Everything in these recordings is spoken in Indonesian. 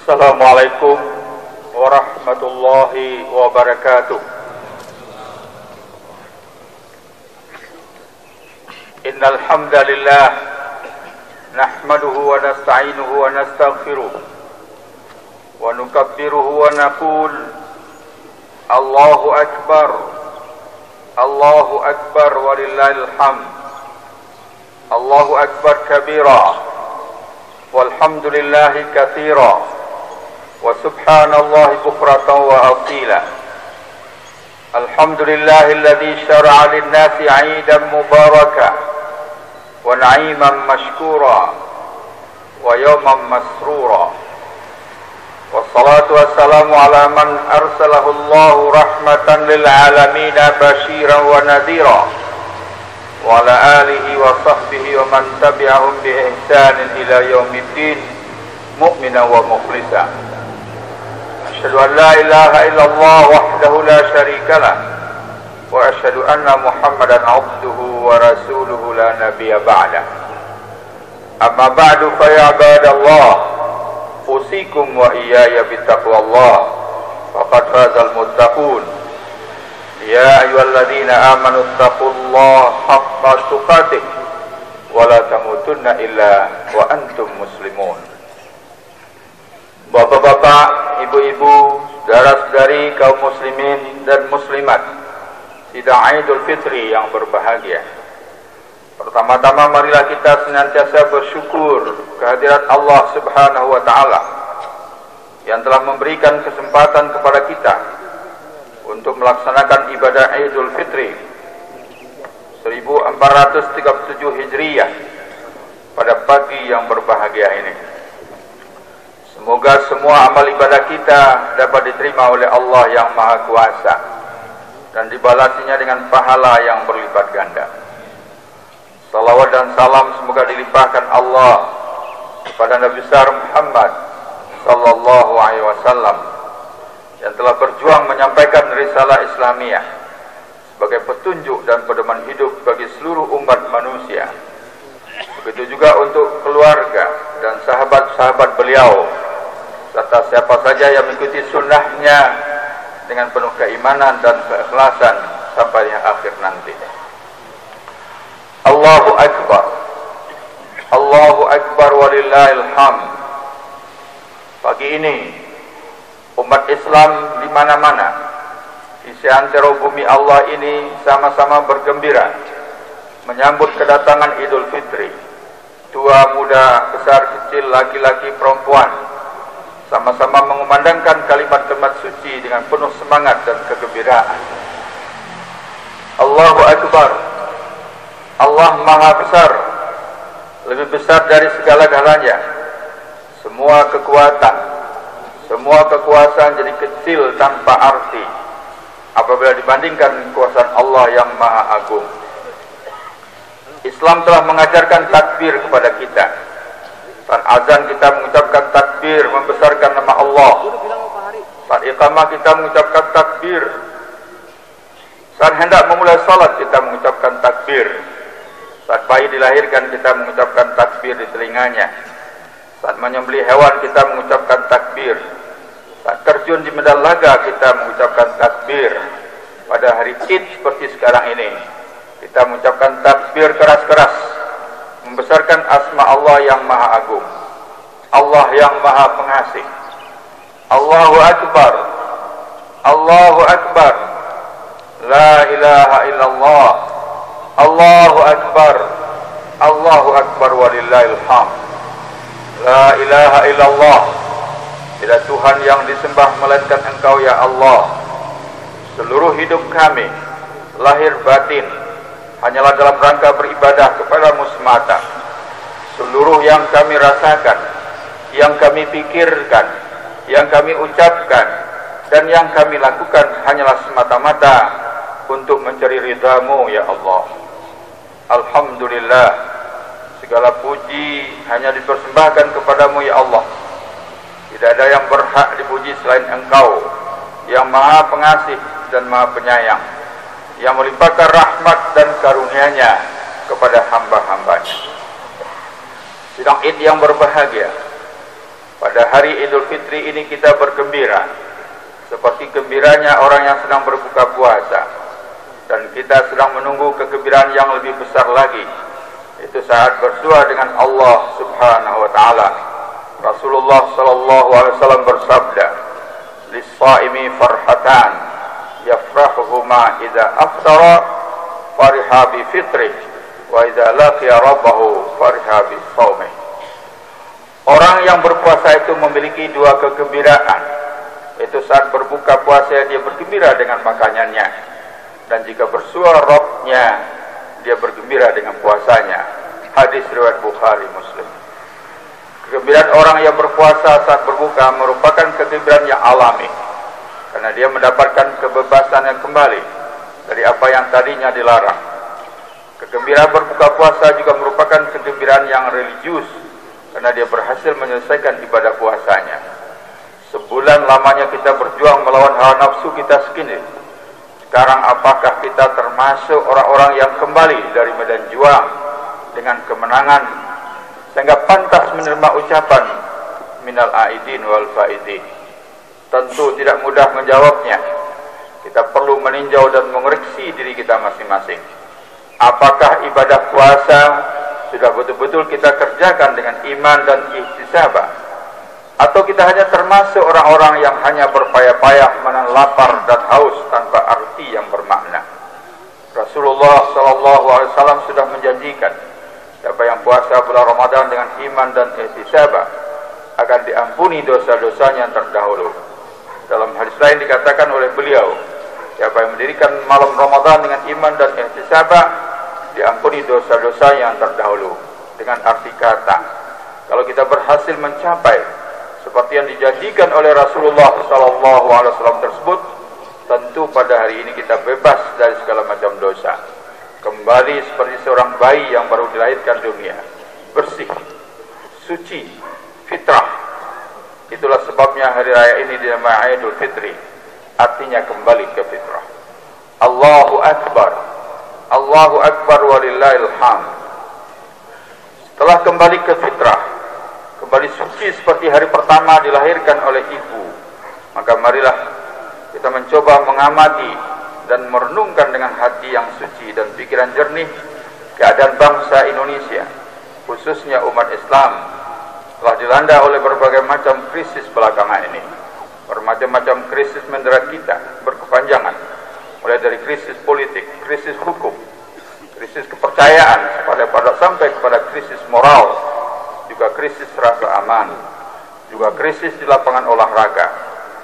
Assalamualaikum warahmatullahi wabarakatuh. Innal hamdalillah nahmaduhu wa nasta'inuhu wa nastaghfiruh wa nukabbiruhu wa naqul Allahu akbar, Allahu akbar walillahil hamd. Allahu akbar kabira walhamdulillahi katsira wa subhanallahi bukratan wa asila. Alhamdulillahilladzi syara'a lin-nasi 'aidan mubaraka wa na'iman mashkura wa yawman masrura. Wassalatu wassalamu ala man arsalahu Allahu rahmatan lil alamin basyiran wa nadhira wa ala alihi wa sahbihi wa man tabi'ahum bi ihsanin ila yaumiddin mu'minan wa mukhlisa. Asyhadu an la ilaha illallah wahdahu la syarika lah wa asyhadu anna Muhammadan abduhu wa rasuluhu la nabiyya ba'da. Amma ba'du fa ya ibadallah, usikum wa iyaya bittaqwallah faqad fazal muttaqun. Ya ayyuhalladzina amanu taqullaha haqqa tuqatih wa la tamutunna illa wa antum muslimun. Bapak-bapak, ibu-ibu, saudara-saudari kaum muslimin dan muslimat, sidang Idul Fitri yang berbahagia. Pertama-tama marilah kita senantiasa bersyukur kehadirat Allah Subhanahu wa taala yang telah memberikan kesempatan kepada kita untuk melaksanakan ibadah Idul Fitri 1437 Hijriyah pada pagi yang berbahagia ini. Semoga semua amal ibadah kita dapat diterima oleh Allah yang Maha Kuasa dan dibalasinya dengan pahala yang berlipat ganda. Salawat dan salam semoga dilimpahkan Allah kepada Nabi besar Muhammad sallallahu alaihi wasallam yang telah berjuang menyampaikan risalah Islamiyah sebagai petunjuk dan pedoman hidup bagi seluruh umat manusia. Begitu juga untuk keluarga dan sahabat-sahabat beliau serta siapa saja yang mengikuti sunnahnya dengan penuh keimanan dan keikhlasan sampai yang akhir nanti. Allahu akbar, Allahu akbar walillahil hamd. Pagi ini umat Islam di mana-mana di seantero bumi Allah ini sama-sama bergembira menyambut kedatangan Idul Fitri. Tua, muda, besar, kecil, laki-laki, perempuan sama-sama mengumandangkan kalimat-kalimat suci dengan penuh semangat dan kegembiraan. Allahu akbar, Allah Maha Besar, lebih besar dari segala-galanya. Semua kekuatan, semua kekuasaan jadi kecil tanpa arti apabila dibandingkan kekuasaan Allah yang Maha Agung. Islam telah mengajarkan takbir kepada kita. Saat azan kita mengucapkan takbir membesarkan nama Allah. Saat iqamah kita mengucapkan takbir. Saat hendak memulai salat kita mengucapkan takbir. Saat bayi dilahirkan kita mengucapkan takbir di telinganya. Saat menyembelih hewan kita mengucapkan takbir. Saat terjun di medan laga kita mengucapkan takbir. Pada hari Id seperti sekarang ini kita mengucapkan takbir keras-keras membesarkan asma Allah yang Maha Agung, Allah yang Maha Pengasih. Allahu akbar, Allahu akbar, la ilaha illallah, Allahu akbar, Allahu akbar walillahil hamd. La ilaha illallah, tidak Tuhan yang disembah melainkan Engkau ya Allah. Seluruh hidup kami, lahir batin, hanyalah dalam rangka beribadah kepadamu semata. Seluruh yang kami rasakan, yang kami pikirkan, yang kami ucapkan, dan yang kami lakukan hanyalah semata-mata untuk mencari ridhamu ya Allah. Alhamdulillah, segala puji hanya dipersembahkan kepadamu ya Allah. Tidak ada yang berhak dipuji selain Engkau yang Maha Pengasih dan Maha Penyayang, yang melimpahkan rahmat dan karunia-Nya kepada hamba-hambanya. Sidang Id yang berbahagia, pada pada hari Idul Fitri ini kita bergembira seperti gembiranya orang yang sedang berbuka puasa, dan kita sedang menunggu kegembiraan yang lebih besar lagi, itu saat bersua dengan Allah Subhanahu wa taala. Rasulullah sallallahu alaihi wasallam bersabda, "Lis-shaimi farhatan yafrahuhuma idza aftara fariha bi fitrih wa idza laqiya rabbahu fariha bi shaumih." Orang yang berpuasa itu memiliki dua kegembiraan. Itu saat berbuka puasa dia bergembira dengan makanannya, dan jika bersua Rabbnya dia bergembira dengan puasanya. Hadis riwayat Bukhari Muslim. Kegembiraan orang yang berpuasa saat berbuka merupakan kegembiraan yang alami, karena dia mendapatkan kebebasan yang kembali dari apa yang tadinya dilarang. Kegembiraan berbuka puasa juga merupakan kegembiraan yang religius, karena dia berhasil menyelesaikan ibadah puasanya. Sebulan lamanya kita berjuang melawan hawa nafsu kita sendiri. Sekarang apakah kita termasuk orang-orang yang kembali dari medan juang dengan kemenangan, sehingga pantas menerima ucapan minal aidin wal faidin? Tentu tidak mudah menjawabnya. Kita perlu meninjau dan mengoreksi diri kita masing-masing. Apakah ibadah puasa sudah betul-betul kita kerjakan dengan iman dan ihtisabah, atau kita hanya termasuk orang-orang yang hanya berpayah-payah menahan lapar dan haus tanpa arti yang bermakna? Rasulullah SAW sudah menjanjikan, siapa yang puasa bulan Ramadan dengan iman dan ihtisabah akan diampuni dosa-dosanya yang terdahulu. Dalam hadis lain dikatakan oleh beliau, siapa yang mendirikan malam Ramadan dengan iman dan ihtisabah diampuni dosa-dosa yang terdahulu. Dengan arti kata, kalau kita berhasil mencapai seperti yang dijanjikan oleh Rasulullah SAW tersebut, tentu pada hari ini kita bebas dari segala macam dosa, kembali seperti seorang bayi yang baru dilahirkan dunia, bersih, suci, fitrah. Itulah sebabnya hari raya ini dinamai Idul Fitri, artinya kembali ke fitrah. Allahu Akbar, Allahu Akbar walillahil hamd. Setelah kembali ke fitrah, kembali suci seperti hari pertama dilahirkan oleh ibu, maka marilah kita mencoba mengamati dan merenungkan dengan hati yang suci dan pikiran jernih keadaan bangsa Indonesia, khususnya umat Islam, telah dilanda oleh berbagai macam krisis belakangan ini. Bermacam-macam krisis mendera kita berkepanjangan, mulai dari krisis politik, krisis hukum, krisis kepercayaan, sampai kepada krisis moral, juga krisis rasa aman, juga krisis di lapangan olahraga.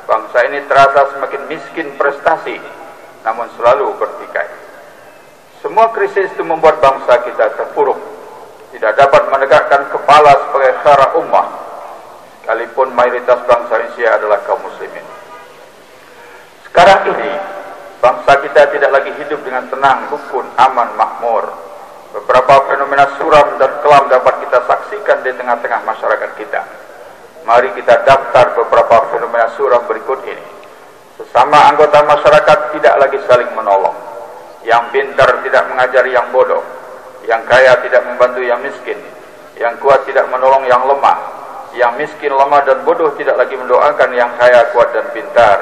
Bangsa ini terasa semakin miskin prestasi, namun selalu bertikai. Semua krisis itu membuat bangsa kita terpuruk, tidak dapat menegakkan kepala sebagai khara ummah, sekalipun mayoritas bangsa Indonesia adalah kaum muslimin. Sekarang ini bangsa kita tidak lagi hidup dengan tenang, rukun, aman, makmur. Beberapa fenomena suram dan kelam dapat kita saksikan di tengah-tengah masyarakat kita. Mari kita daftar beberapa fenomena suram berikut ini. Sesama anggota masyarakat tidak lagi saling menolong. Yang pintar tidak mengajari yang bodoh. Yang kaya tidak membantu yang miskin. Yang kuat tidak menolong yang lemah. Yang miskin, lemah, dan bodoh tidak lagi mendoakan yang kaya, kuat, dan pintar.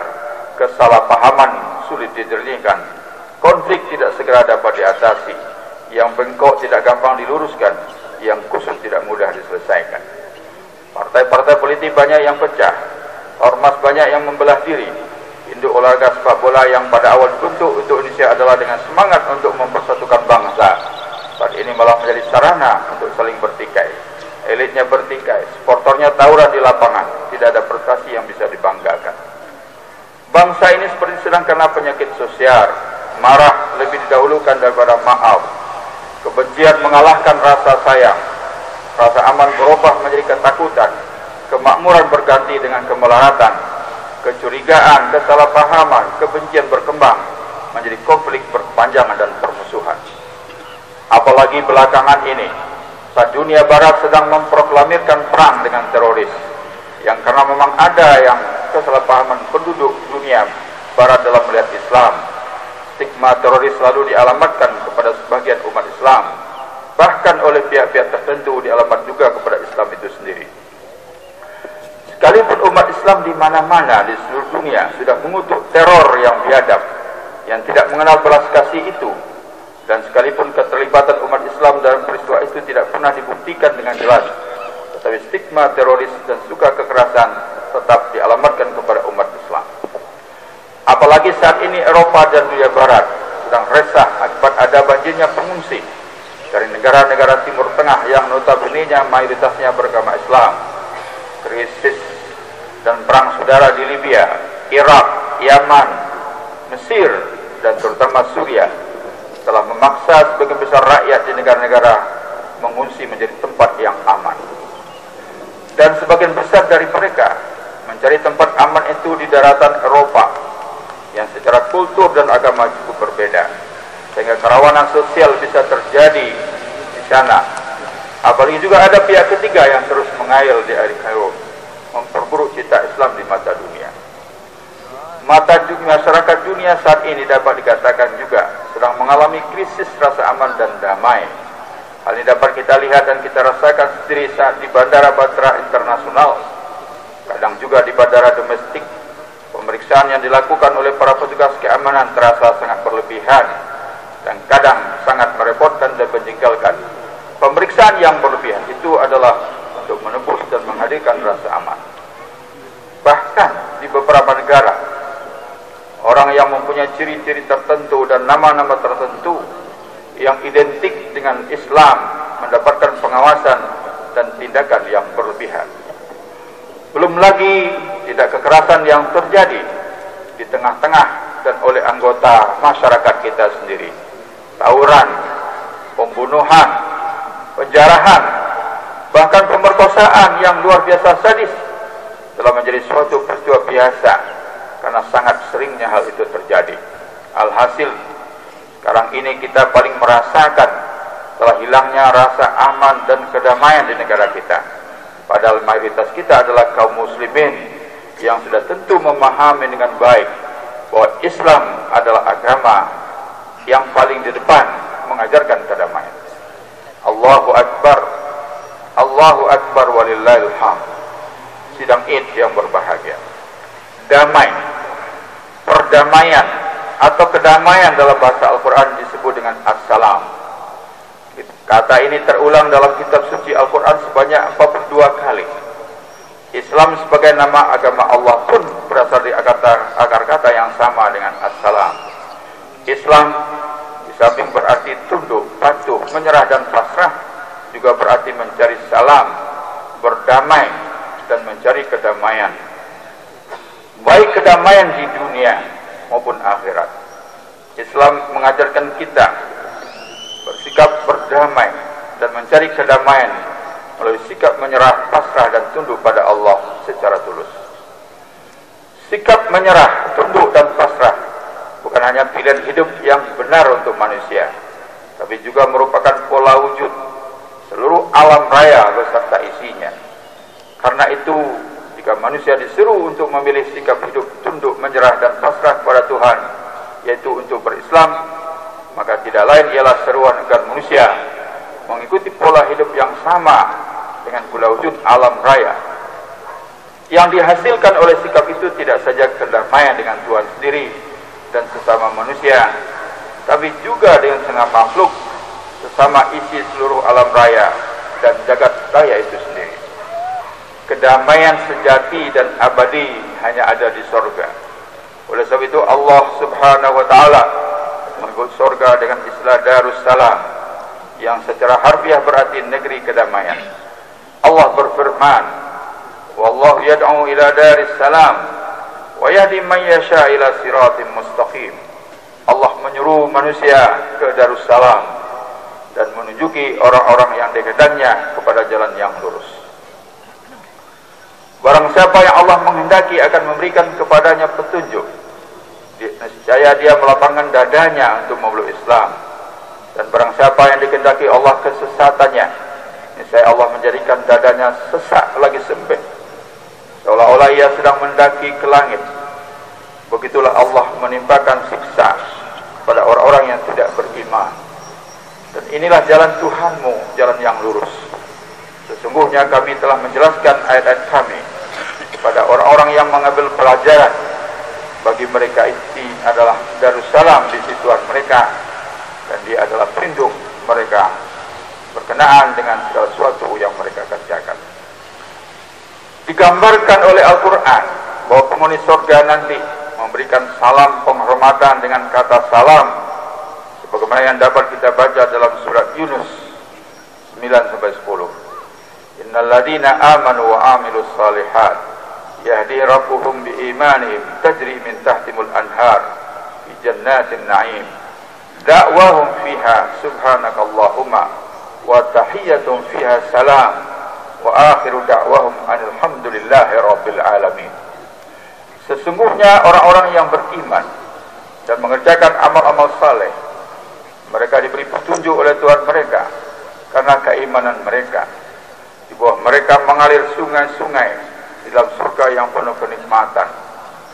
Kesalahpahaman sulit dijernihkan, konflik tidak segera dapat diatasi, yang bengkok tidak gampang diluruskan, yang kusut tidak mudah diselesaikan. Partai-partai politik banyak yang pecah, ormas banyak yang membelah diri. Induk olahraga sepak bola yang pada awal dibentuk untuk Indonesia adalah dengan semangat untuk mempersatukan bangsa, saat ini malah menjadi sarana untuk saling bertikai. Elitnya bertikai, supporternya tawuran di lapangan, tidak ada prestasi yang bisa dibanggakan. Bangsa ini seperti sedang kena penyakit sosial, marah lebih didahulukan daripada maaf. Kebencian mengalahkan rasa sayang, rasa aman berubah menjadi ketakutan, kemakmuran berganti dengan kemelaratan, kecurigaan, kesalahpahaman, kebencian berkembang menjadi konflik berkepanjangan dan permusuhan. Apalagi belakangan ini, saat dunia barat sedang memproklamirkan perang dengan teroris, yang karena memang ada yang kesalahpahaman penduduk dunia barat dalam melihat Islam, stigma teroris selalu dialamatkan kepada sebagian umat Islam, bahkan oleh pihak-pihak tertentu dialamat juga kepada Islam itu sendiri. Islam di mana-mana di seluruh dunia sudah mengutuk teror yang biadab, yang tidak mengenal belas kasih itu, dan sekalipun keterlibatan umat Islam dalam peristiwa itu tidak pernah dibuktikan dengan jelas, tetapi stigma teroris dan suka kekerasan tetap dialamatkan kepada umat Islam. Apalagi saat ini Eropa dan dunia Barat sedang resah akibat ada banjirnya pengungsi dari negara-negara Timur Tengah yang notabene-nya mayoritasnya beragama Islam. Krisis dan perang saudara di Libya, Irak, Yaman, Mesir, dan terutama Suriah telah memaksa sebagian besar rakyat di negara-negara mengungsi menjadi tempat yang aman. Dan sebagian besar dari mereka mencari tempat aman itu di daratan Eropa yang secara kultur dan agama cukup berbeda, sehingga kerawanan sosial bisa terjadi di sana. Apalagi juga ada pihak ketiga yang terus mengail di Kairo, memperburuk citra Islam di mata dunia. Masyarakat dunia saat ini dapat dikatakan juga sedang mengalami krisis rasa aman dan damai. Hal ini dapat kita lihat dan kita rasakan sendiri saat di bandara-bandara internasional, kadang juga di bandara domestik. Pemeriksaan yang dilakukan oleh para petugas keamanan terasa sangat berlebihan dan kadang sangat merepotkan dan menjengkelkan. Pemeriksaan yang berlebihan itu adalah untuk menebus dan menghadirkan rasa aman. Bahkan di beberapa negara, orang yang mempunyai ciri-ciri tertentu dan nama-nama tertentu yang identik dengan Islam mendapatkan pengawasan dan tindakan yang berlebihan. Belum lagi tidak kekerasan yang terjadi di tengah-tengah dan oleh anggota masyarakat kita sendiri. Tawuran, pembunuhan, penjarahan, bahkan pemerkosaan yang luar biasa sadis telah menjadi suatu peristiwa biasa karena sangat seringnya hal itu terjadi. Alhasil, sekarang ini kita paling merasakan telah hilangnya rasa aman dan kedamaian di negara kita. Padahal mayoritas kita adalah kaum muslimin yang sudah tentu memahami dengan baik bahwa Islam adalah agama yang paling di depan mengajarkan kedamaian. Allahu Akbar, Allahu Akbar walillahil hamd. Sidang Id yang berbahagia. Damai, perdamaian atau kedamaian dalam bahasa Al-Quran disebut dengan As-Salam. Kata ini terulang dalam kitab suci Al-Quran sebanyak 42 kali. Islam sebagai nama agama Allah pun berasal dari akar kata yang sama dengan As-Salam. Islam di samping berarti tunduk, patuh, menyerah dan pasrah, juga berarti mencari salam, berdamai, dan mencari kedamaian. Baik kedamaian di dunia maupun akhirat. Islam mengajarkan kita bersikap berdamai dan mencari kedamaian melalui sikap menyerah, pasrah, dan tunduk pada Allah secara tulus. Sikap menyerah, tunduk, dan pasrah bukan hanya pilihan hidup yang benar untuk manusia, tapi juga merupakan pola wujud seluruh alam raya beserta isinya. Karena itu, jika manusia disuruh untuk memilih sikap hidup tunduk, menyerah, dan pasrah kepada Tuhan, yaitu untuk berislam, maka tidak lain ialah seruan agar manusia mengikuti pola hidup yang sama dengan pola wujud alam raya. Yang dihasilkan oleh sikap itu tidak saja kedamaian dengan Tuhan sendiri dan sesama manusia, tapi juga dengan setengah makhluk, sesama isi seluruh alam raya dan jagat raya itu sendiri. Kedamaian sejati dan abadi hanya ada di surga. Oleh sebab itu Allah Subhanahu wa taala menyebut surga dengan istilah Darussalam, yang secara harfiah berarti negeri kedamaian. Allah berfirman, "Wallahu yad'u ila daris salam wa yahdi man yasha ila siratim mustaqim." Allah menyuruh manusia ke Darussalam dan menunjuki orang-orang yang dikehendaknya kepada jalan yang lurus. Barang siapa yang Allah menghendaki akan memberikan kepadanya petunjuk, niscaya dia melapangkan dadanya untuk memeluk Islam. Dan barang siapa yang dikehendaki Allah kesesatannya, niscaya Allah menjadikan dadanya sesak lagi sempit, seolah-olah ia sedang mendaki ke langit. Begitulah Allah menimpakan siksa pada orang-orang yang tidak beriman. Dan inilah jalan Tuhanmu, jalan yang lurus. Sesungguhnya kami telah menjelaskan ayat-ayat kami kepada orang-orang orang-orang yang mengambil pelajaran. Bagi mereka ini adalah Darussalam di situan mereka, dan dia adalah pelindung mereka berkenaan dengan segala sesuatu yang mereka kerjakan. Digambarkan oleh Al-Quran bahwa penghuni surga nanti memberikan salam penghormatan dengan kata salam, sebagaimana yang dapat kita baca dalam surat Yunus 9-10. Innal ladzina amanu wa amilus shalihat yahdi rabbuhum biimanihim tajri min tahtimul anhar fi jannatin na'im da'wahum fiha subhanakallahumma wa tahiyyatuhum fiha salam wa akhiru da'wahum alhamdulillahi rabbil alamin. Sesungguhnya orang-orang yang beriman dan mengerjakan amal-amal saleh, mereka diberi petunjuk oleh Tuhan mereka karena keimanan mereka. Di bawah mereka mengalir sungai-sungai di dalam surga yang penuh kenikmatan.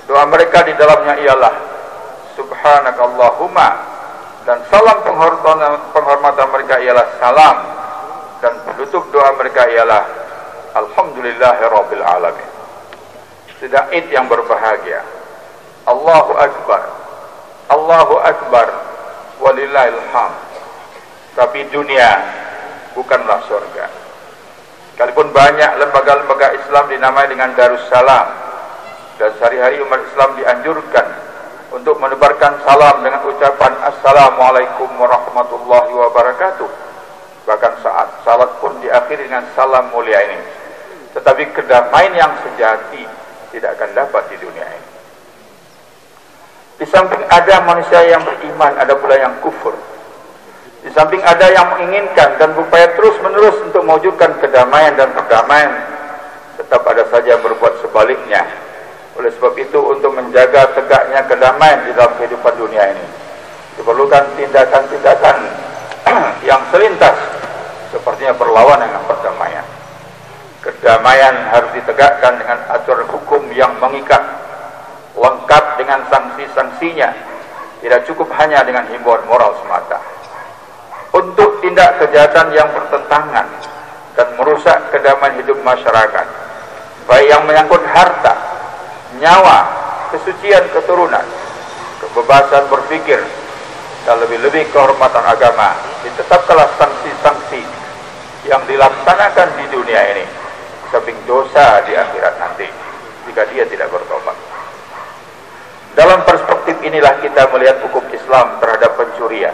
Doa mereka di dalamnya ialah subhanakallahumma, dan salam penghormatan mereka ialah salam, dan penutup doa mereka ialah alhamdulillahirabbil alamin. Tidak id yang berbahagia. Allahu akbar, Allahu akbar, walillahil hamd. Tapi dunia bukanlah surga. Sekalipun banyak lembaga-lembaga Islam dinamai dengan Darussalam, dan sehari-hari umat Islam dianjurkan untuk menebarkan salam dengan ucapan Assalamualaikum warahmatullahi wabarakatuh. Bahkan saat salat pun diakhiri dengan salam mulia ini. Tetapi kedamaian yang sejati tidak akan dapat di dunia ini. Di samping ada manusia yang beriman, ada pula yang kufur. Di samping ada yang menginginkan dan berupaya terus-menerus untuk mewujudkan kedamaian dan perdamaian, tetap ada saja yang berbuat sebaliknya. Oleh sebab itu, untuk menjaga tegaknya kedamaian di dalam kehidupan dunia ini, diperlukan tindakan-tindakan yang selintas, sepertinya berlawanan dengan perdamaian. Kedamaian harus ditegakkan dengan aturan hukum yang mengikat, lengkap dengan sanksi-sanksinya. Tidak cukup hanya dengan himbauan moral semata. Untuk tindak kejahatan yang bertentangan dan merusak kedamaian hidup masyarakat, baik yang menyangkut harta, nyawa, kesucian keturunan, kebebasan berpikir, dan lebih-lebih kehormatan agama, ditetapkanlah sanksi-sanksi yang dilaksanakan di dunia ini, samping dosa di akhirat nanti jika dia tidak bertobat. Dalam perspektif inilah kita melihat hukum Islam terhadap pencurian,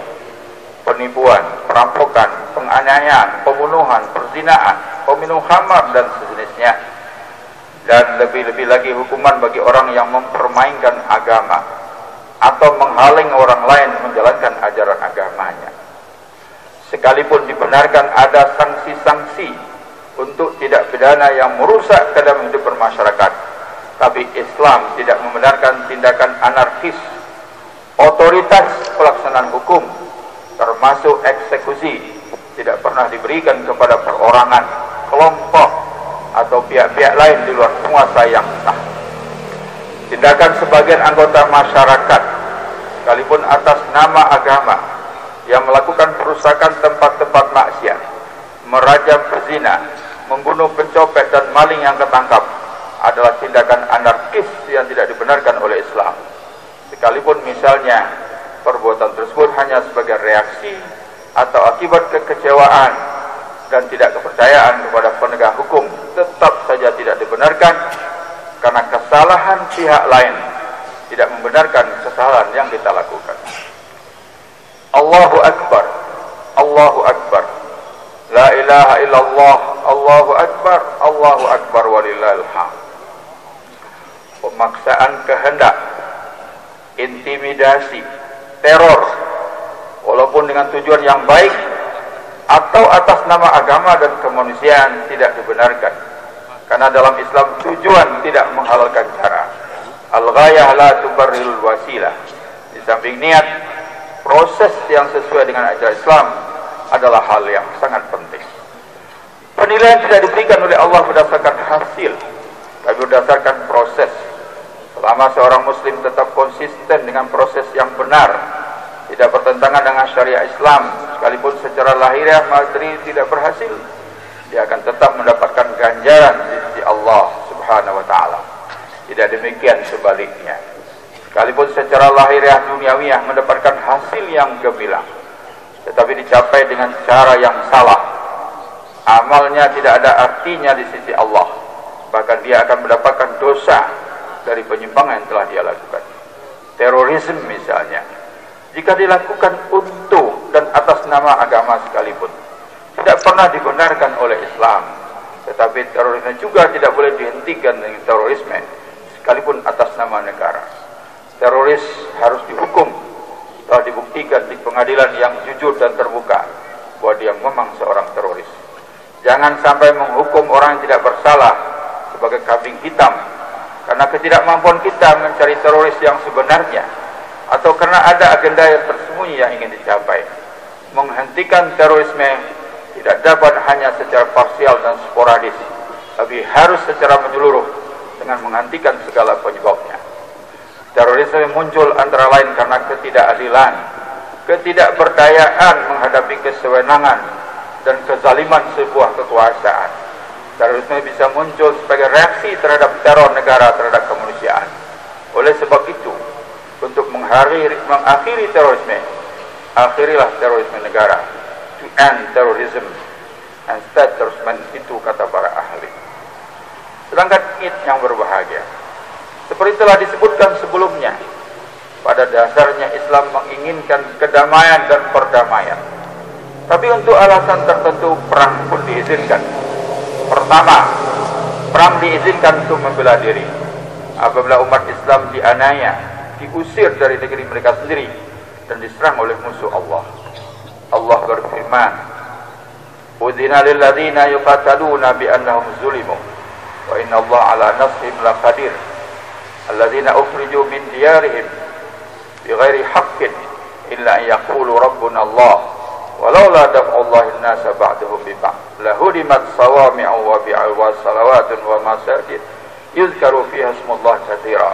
penipuan, perampokan, penganiayaan, pembunuhan, perzinaan, peminum khamar dan sejenisnya. Dan lebih-lebih lagi hukuman bagi orang yang mempermainkan agama atau menghalang orang lain menjalankan ajaran agamanya. Sekalipun dibenarkan ada sanksi-sanksi untuk tindak pidana yang merusak kedamaian hidup bermasyarakat, tapi Islam tidak membenarkan tindakan anarkis. Otoritas pelaksanaan hukum termasuk eksekusi tidak pernah diberikan kepada perorangan, kelompok, atau pihak-pihak lain di luar penguasa yang sah. Tindakan sebagian anggota masyarakat, sekalipun atas nama agama, yang melakukan perusakan tempat-tempat maksiat, merajam pezina, membunuh pencopet dan maling yang ketangkap, adalah tindakan anarkis yang tidak dibenarkan oleh Islam. Sekalipun misalnya perbuatan tersebut hanya sebagai reaksi atau akibat kekecewaan dan tidak kepercayaan kepada penegak hukum, tetap saja tidak dibenarkan, karena kesalahan pihak lain tidak membenarkan kesalahan yang kita lakukan. Allahu Akbar, Allahu Akbar, la ilaha illallah, Allahu Akbar, Allahu Akbar, walillahil hamd. Pemaksaan kehendak, intimidasi, teror, walaupun dengan tujuan yang baik atau atas nama agama dan kemanusiaan, tidak dibenarkan, karena dalam Islam tujuan tidak menghalalkan cara. Al-ghayah la tubarrirul wasilah. Di samping niat, proses yang sesuai dengan ajaran Islam adalah hal yang sangat penting. Penilaian tidak diberikan oleh Allah berdasarkan hasil, tapi berdasarkan proses. Selama seorang muslim tetap konsisten dengan proses yang benar, tidak bertentangan dengan syariat Islam, sekalipun secara lahiriah materi tidak berhasil, dia akan tetap mendapatkan ganjaran di sisi Allah Subhanahu wa taala. Tidak demikian sebaliknya. Sekalipun secara lahiriah duniawiyah mendapatkan hasil yang gemilang, tetapi dicapai dengan cara yang salah, amalnya tidak ada artinya di sisi Allah. Bahkan dia akan mendapatkan dosa dari penyimpangan yang telah dia lakukan. Terorisme misalnya, jika dilakukan untuk dan atas nama agama sekalipun, tidak pernah dibenarkan oleh Islam. Tetapi terorisme juga tidak boleh dihentikan dengan terorisme sekalipun atas nama negara. Teroris harus dihukum. Telah dibuktikan di pengadilan yang jujur dan terbuka bahwa dia memang seorang teroris. Jangan sampai menghukum orang yang tidak bersalah sebagai kambing hitam karena ketidakmampuan kita mencari teroris yang sebenarnya, atau karena ada agenda yang tersembunyi yang ingin dicapai. Menghentikan terorisme tidak dapat hanya secara parsial dan sporadis, tapi harus secara menyeluruh dengan menghentikan segala penyebabnya. Terorisme muncul antara lain karena ketidakadilan, ketidakberdayaan menghadapi kesewenangan dan kezaliman sebuah kekuasaan. Terorisme bisa muncul sebagai reaksi terhadap teror negara terhadap kemanusiaan. Oleh sebab itu, untuk mengakhiri terorisme, akhirilah terorisme negara. To end terrorism and start terorisme, itu kata para ahli. Sedangkan yang berbahagia, seperti telah disebutkan sebelumnya, pada dasarnya Islam menginginkan kedamaian dan perdamaian. Tapi untuk alasan tertentu perang pun diizinkan. Pertama, perang diizinkan untuk membela diri. Apabila umat Islam dianiaya, diusir dari negeri mereka sendiri dan diserang oleh musuh Allah. Allah berfirman, "Udzina lil ladzina yuqataluna bi annahum zulimu wa inna Allah ala nasrihim laqadir. Alladzina ukhriju min diyarihim bighairi haqqin illa an yaqulu rabbuna Allah walaula daf'ullahi an-nasa ba'dahum bi ba'd lahudimat sawami'u wa bi'u wa salawatun wa masajid yuzkaru fiha ismullahi katsira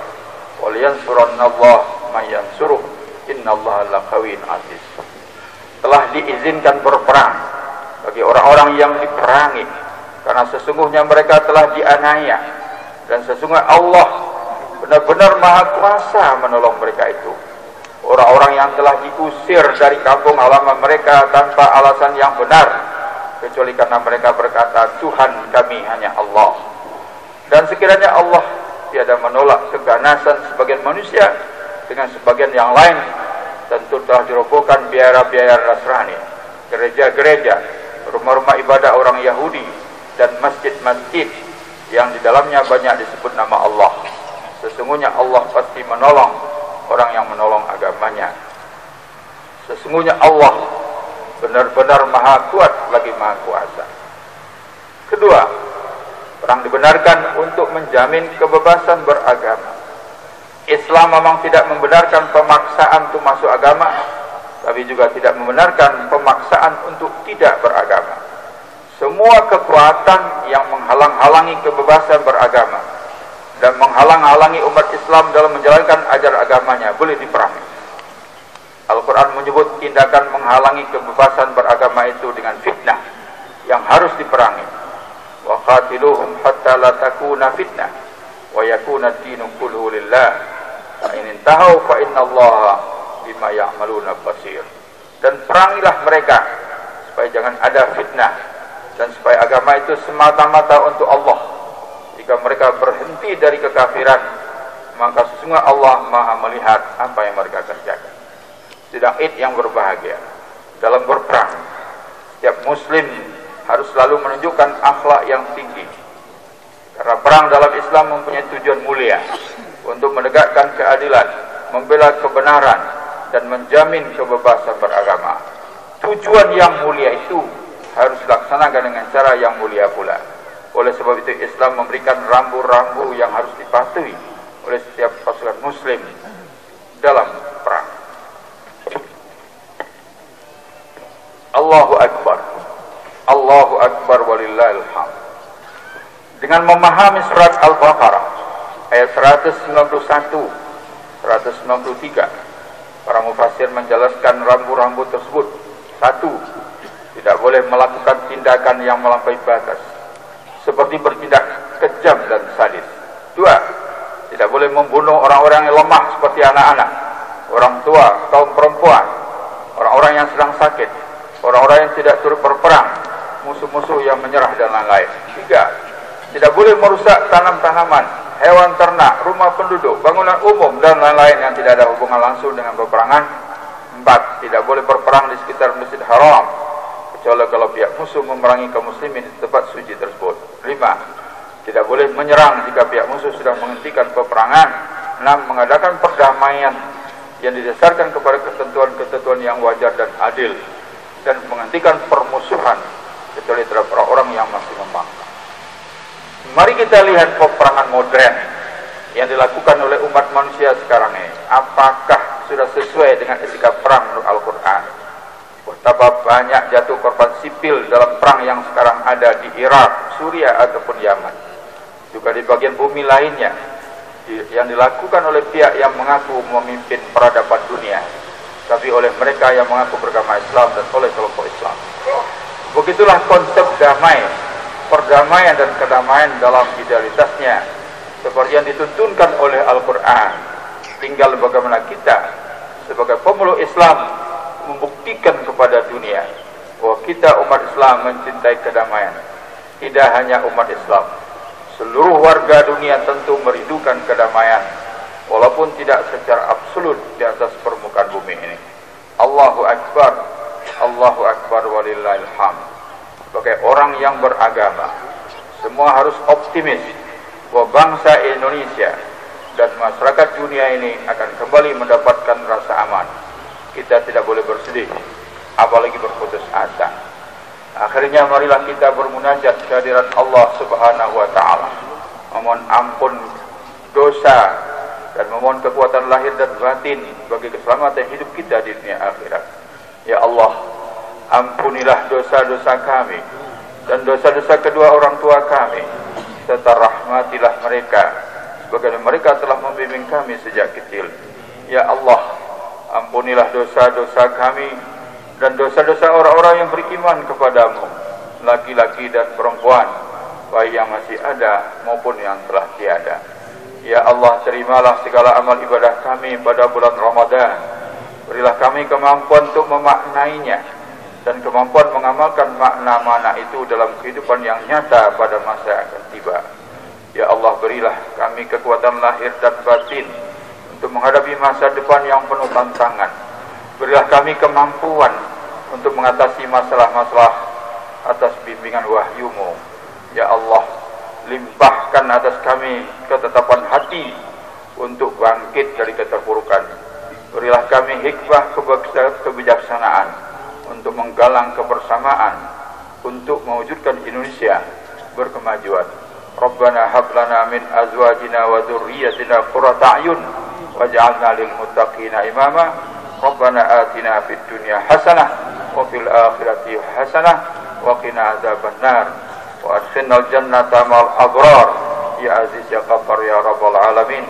wal yansurunallahu man yansuruh innallaha laqawiyyun aziz." Telah diizinkan berperang bagi orang-orang yang diperangi, karena sesungguhnya mereka telah dianiaya, dan sesungguhnya Allah benar-benar maha kuasa menolong mereka itu. Orang-orang yang telah diusir dari kampung halaman mereka tanpa alasan yang benar, kecuali karena mereka berkata, Tuhan kami hanya Allah. Dan sekiranya Allah tiada menolak keganasan sebagian manusia dengan sebagian yang lain, tentu telah dirobohkan biara-biara Nasrani, gereja-gereja, rumah-rumah ibadah orang Yahudi, dan masjid-masjid yang di dalamnya banyak disebut nama Allah. Sesungguhnya Allah pasti menolong orang yang menolong agamanya. Sesungguhnya Allah benar-benar maha kuat lagi maha kuasa. Kedua, perang dibenarkan untuk menjamin kebebasan beragama. Islam memang tidak membenarkan pemaksaan untuk masuk agama, tapi juga tidak membenarkan pemaksaan untuk tidak beragama. Semua kekuatan yang menghalang-halangi kebebasan beragama dan menghalang-halangi umat Islam dalam menjalankan ajar agamanya boleh diperangi. Al-Quran menyebut tindakan menghalangi kebebasan beragama itu dengan fitnah yang harus diperangi. Wa qatiluhum hatta la takuna fitnah wa yakuna ad-dinu kulluhu lillah. Fa in intahu fa innallaha bima ya'maluna basir. Dan perangilah mereka supaya jangan ada fitnah dan supaya agama itu semata-mata untuk Allah. Jika mereka berhenti dari kekafiran, maka sesungguhnya Allah maha melihat apa yang mereka kerjakan. Sidang Id yang berbahagia, dalam berperang, setiap muslim harus selalu menunjukkan akhlak yang tinggi. Karena perang dalam Islam mempunyai tujuan mulia untuk menegakkan keadilan, membela kebenaran, dan menjamin kebebasan beragama. Tujuan yang mulia itu harus dilaksanakan dengan cara yang mulia pula. Oleh sebab itu Islam memberikan rambu-rambu yang harus dipatuhi oleh setiap pasukan muslim dalam perang. Allahu Akbar, Allahu Akbar walillahil hamd. Dengan memahami surat Al-Baqarah ayat 191, 193, para mufassir menjelaskan rambu-rambu tersebut. 1. Tidak boleh melakukan tindakan yang melampaui batas, seperti bertindak kejam dan sadis. 2. Tidak membunuh orang-orang yang lemah seperti anak-anak, orang tua, kaum perempuan, orang-orang yang sedang sakit, orang-orang yang tidak turut berperang, musuh-musuh yang menyerah dan lain-lain. 3, tidak boleh merusak tanam-tanaman, hewan ternak, rumah penduduk, bangunan umum dan lain-lain yang tidak ada hubungan langsung dengan peperangan. 4, tidak boleh berperang di sekitar Masjid Haram kecuali kalau pihak musuh memerangi kaum muslimin di tempat suci tersebut. 5, tidak boleh menyerang jika pihak musuh sudah menghentikan peperangan. 6, mengadakan perdamaian yang didasarkan kepada ketentuan-ketentuan yang wajar dan adil, dan menghentikan permusuhan kecuali terhadap orang-orang yang masih membangkang. Mari kita lihat peperangan modern yang dilakukan oleh umat manusia sekarang ini. Apakah sudah sesuai dengan etika perang menurut Al-Quran? Betapa banyak jatuh korban sipil dalam perang yang sekarang ada di Irak, Suriah ataupun Yaman, juga di bagian bumi lainnya, yang dilakukan oleh pihak yang mengaku memimpin peradaban dunia, tapi oleh mereka yang mengaku beragama Islam dan oleh kelompok Islam. Begitulah konsep damai, perdamaian dan kedamaian dalam idealitasnya, seperti yang dituntunkan oleh Al-Quran. Tinggal bagaimana kita sebagai pemeluk Islam membuktikan kepada dunia bahwa kita umat Islam mencintai kedamaian. Tidak hanya umat Islam, seluruh warga dunia tentu merindukan kedamaian, walaupun tidak secara absolut di atas permukaan bumi ini. Allahu Akbar, Allahu Akbar walillahil hamd. Sebagai orang yang beragama, semua harus optimis bahwa bangsa Indonesia dan masyarakat dunia ini akan kembali mendapatkan rasa aman. Kita tidak boleh bersedih, apalagi berputus asa. Akhirnya marilah kita bermunajat kehadirat Allah Subhanahu wa taala, memohon ampun dosa dan memohon kekuatan lahir dan batin bagi keselamatan hidup kita di dunia akhirat. Ya Allah, ampunilah dosa-dosa kami dan dosa-dosa kedua orang tua kami, serta rahmatilah mereka sebagaimana mereka telah membimbing kami sejak kecil. Ya Allah, ampunilah dosa-dosa kami dan dosa-dosa orang-orang yang beriman kepadamu, laki-laki dan perempuan, baik yang masih ada maupun yang telah tiada. Ya Allah, terimalah segala amal ibadah kami pada bulan Ramadan. Berilah kami kemampuan untuk memaknainya dan kemampuan mengamalkan makna-makna itu dalam kehidupan yang nyata pada masa yang akan tiba. Ya Allah, berilah kami kekuatan lahir dan batin untuk menghadapi masa depan yang penuh tantangan. Berilah kami kemampuan untuk mengatasi masalah-masalah atas bimbingan wahyu-Mu. Ya Allah, limpahkan atas kami ketetapan hati untuk bangkit dari keterpurukan. Berilah kami hikmah kebijaksanaan untuk menggalang kebersamaan, untuk mewujudkan Indonesia berkemajuan. Rabbana hab lana min azwajina wa dzurriyyatina qurrata a'yun waj'alna lil muttaqina imama. Rabbana atina fid dunya hasanah wa fil akhirati hasanah wa qina adzabannar wa adkhilnal jannata ma'al abrar ya aziz ya ghaffar ya rabbal alamin.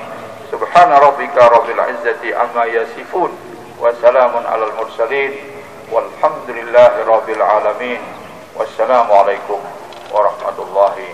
Subhana rabbika rabbil izzati amma yasifun wa salamun alal mursalin walhamdulillahi rabbil alamin. Wassalamu alaikum warahmatullahi